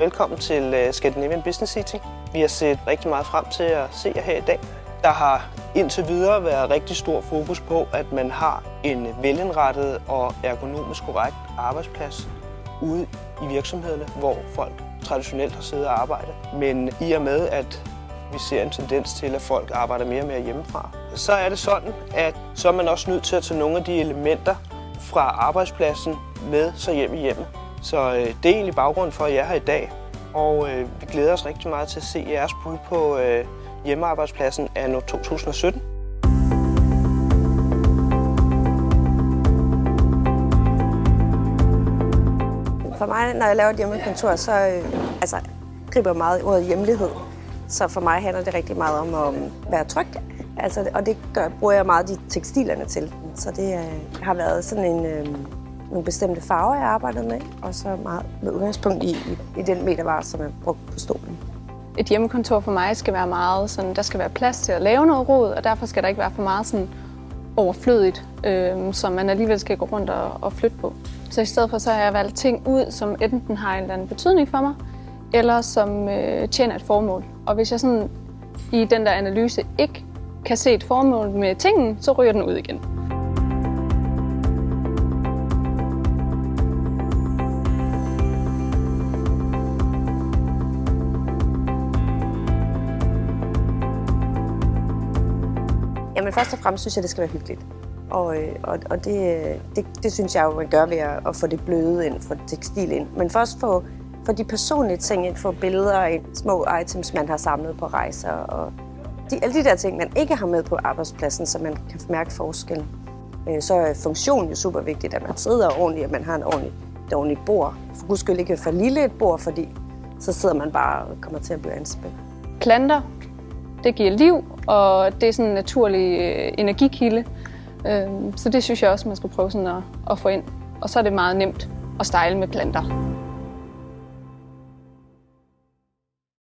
velkommen til Scandinavian Business City. Vi har set rigtig meget frem til at se jer her i dag. Der har indtil videre været rigtig stor fokus på, at man har en velindrettet og ergonomisk korrekt arbejdsplads ude i virksomhederne, hvor folk traditionelt har siddet og arbejdet. Men i og med, at vi ser en tendens til, at folk arbejder mere og mere hjemmefra, så er det sådan, at så er man også nødt til at tage nogle af de elementer fra arbejdspladsen med sig hjem i hjemmet. Så det er egentlig baggrunden for, at jeg er her i dag, og vi glæder os rigtig meget til at se jeres bud på hjemmearbejdspladsen anno 2017. For mig, når jeg laver et hjemmekontor, så griber jeg meget ordet hjemlighed. Så for mig handler det rigtig meget om at være tryg, og det bruger jeg meget de tekstilerne til. Så det har været sådan nogle bestemte farver, jeg arbejder med, og så meget med udgangspunkt i den metervare, som er brugt på stolen. Et hjemmekontor for mig skal være meget sådan, der skal være plads til at lave noget rod, og derfor skal der ikke være for meget sådan overflødigt, som man alligevel skal gå rundt og flytte på. Så i stedet for så har jeg valgt ting ud, som enten har en eller anden betydning for mig, eller som tjener et formål. Og hvis jeg sådan i den der analyse ikke kan se et formål med tingen, så ryger den ud igen. Jamen først og fremmest synes jeg, det skal være hyggeligt. Og det synes jeg jo, man gør ved at få det bløde ind, få det tekstil ind. Men først få de personlige ting ind, få billeder ind, små items, man har samlet på rejser. Og alle de der ting, man ikke har med på arbejdspladsen, så man kan mærke forskellen. Så er funktionen jo super vigtigt, at man sidder ordentligt, at man har et ordentligt bord. For guds skyld ikke for lille et bord, fordi så sidder man bare og kommer til at blive anspændt. Planter, det giver liv, og det er sådan en naturlig energikilde. Så det synes jeg også, man skal prøve sådan at få ind. Og så er det meget nemt at style med planter.